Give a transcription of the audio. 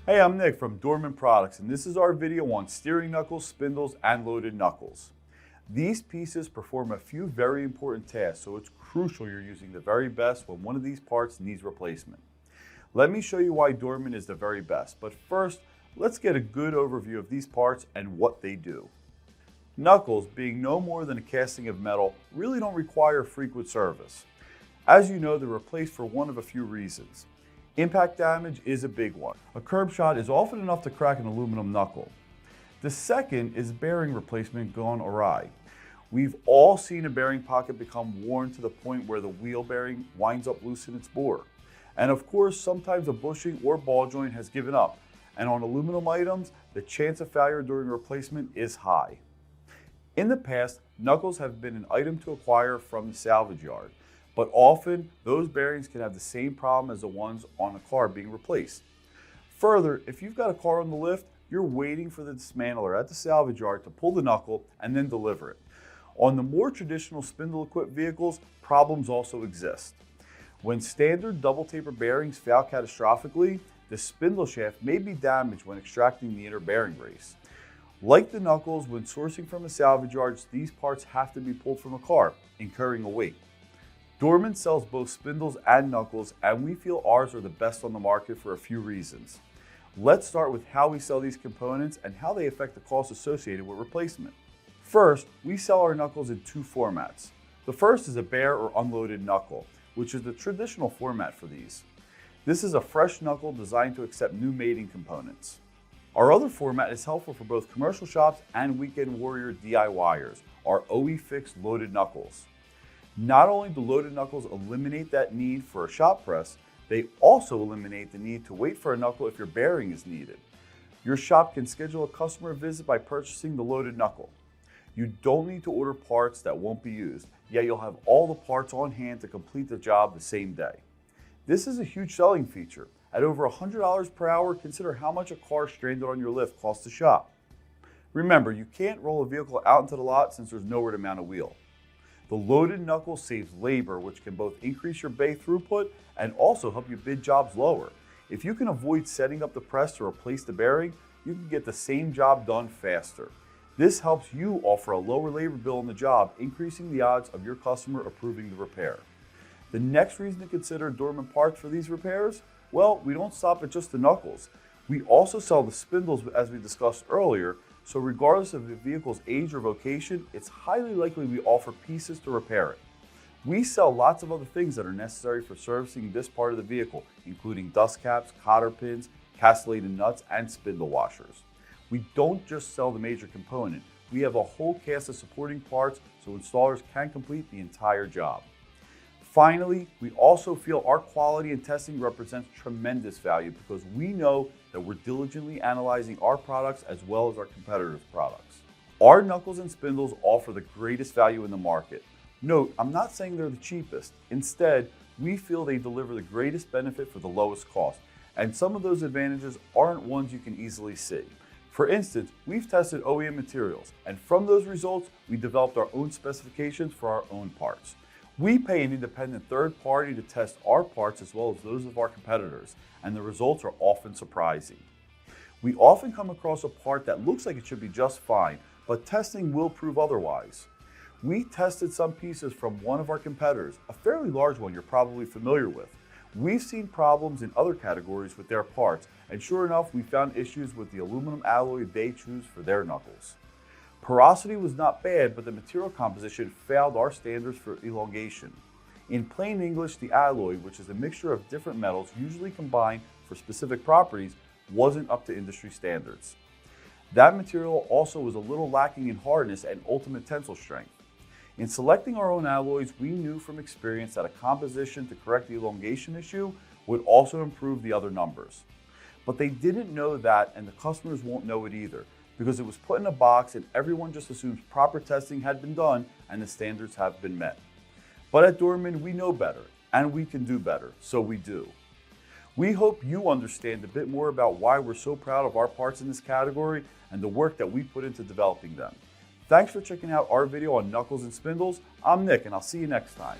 Hey, I'm Nick from Dorman Products, and this is our video on steering knuckles, spindles, and loaded knuckles. These pieces perform a few very important tasks, so it's crucial you're using the very best when one of these parts needs replacement. Let me show you why Dorman is the very best, but first, let's get a good overview of these parts and what they do. Knuckles, being no more than a casting of metal, really don't require frequent service. As you know, they're replaced for one of a few reasons. Impact damage is a big one. A curb shot is often enough to crack an aluminum knuckle. The second is bearing replacement gone awry. We've all seen a bearing pocket become worn to the point where the wheel bearing winds up loose in its bore. And of course, sometimes a bushing or ball joint has given up. And on aluminum items, the chance of failure during replacement is high. In the past, knuckles have been an item to acquire from the salvage yard. But often, those bearings can have the same problem as the ones on a car being replaced. Further, if you've got a car on the lift, you're waiting for the dismantler at the salvage yard to pull the knuckle and then deliver it. On the more traditional spindle-equipped vehicles, problems also exist. When standard double taper bearings fail catastrophically, the spindle shaft may be damaged when extracting the inner bearing brace. Like the knuckles, when sourcing from the salvage yards, these parts have to be pulled from a car, incurring a weight. Dorman sells both spindles and knuckles, and we feel ours are the best on the market for a few reasons. Let's start with how we sell these components and how they affect the cost associated with replacement. First, we sell our knuckles in two formats. The first is a bare or unloaded knuckle, which is the traditional format for these. This is a fresh knuckle designed to accept new mating components. Our other format is helpful for both commercial shops and weekend warrior DIYers, our OE fixed loaded knuckles. Not only do loaded knuckles eliminate that need for a shop press, they also eliminate the need to wait for a knuckle if your bearing is needed. Your shop can schedule a customer visit by purchasing the loaded knuckle. You don't need to order parts that won't be used, yet you'll have all the parts on hand to complete the job the same day. This is a huge selling feature. At over $100 per hour, consider how much a car stranded on your lift costs the shop. Remember, you can't roll a vehicle out into the lot since there's nowhere to mount a wheel. The loaded knuckle saves labor, which can both increase your bay throughput and also help you bid jobs lower. If you can avoid setting up the press to replace the bearing, you can get the same job done faster. This helps you offer a lower labor bill on the job, increasing the odds of your customer approving the repair. The next reason to consider Dorman parts for these repairs? Well, we don't stop at just the knuckles. We also sell the spindles as we discussed earlier, so regardless of the vehicle's age or vocation, it's highly likely we offer pieces to repair it. We sell lots of other things that are necessary for servicing this part of the vehicle, including dust caps, cotter pins, castellated nuts, and spindle washers. We don't just sell the major component. We have a whole cast of supporting parts so installers can complete the entire job. Finally, we also feel our quality and testing represents tremendous value because we know that we're diligently analyzing our products as well as our competitors' products. Our knuckles and spindles offer the greatest value in the market. Note, I'm not saying they're the cheapest. Instead, we feel they deliver the greatest benefit for the lowest cost, and some of those advantages aren't ones you can easily see. For instance, we've tested OEM materials, and from those results, we developed our own specifications for our own parts. We pay an independent third party to test our parts as well as those of our competitors, and the results are often surprising. We often come across a part that looks like it should be just fine, but testing will prove otherwise. We tested some pieces from one of our competitors, a fairly large one you're probably familiar with. We've seen problems in other categories with their parts, and sure enough, we found issues with the aluminum alloy they choose for their knuckles. Porosity was not bad, but the material composition failed our standards for elongation. In plain English, the alloy, which is a mixture of different metals usually combined for specific properties, wasn't up to industry standards. That material also was a little lacking in hardness and ultimate tensile strength. In selecting our own alloys, we knew from experience that a composition to correct the elongation issue would also improve the other numbers. But they didn't know that, and the customers won't know it either, because it was put in a box and everyone just assumes proper testing had been done and the standards have been met. But at Dorman, we know better, and we can do better, so we do. We hope you understand a bit more about why we're so proud of our parts in this category and the work that we put into developing them. Thanks for checking out our video on knuckles and spindles. I'm Nick, and I'll see you next time.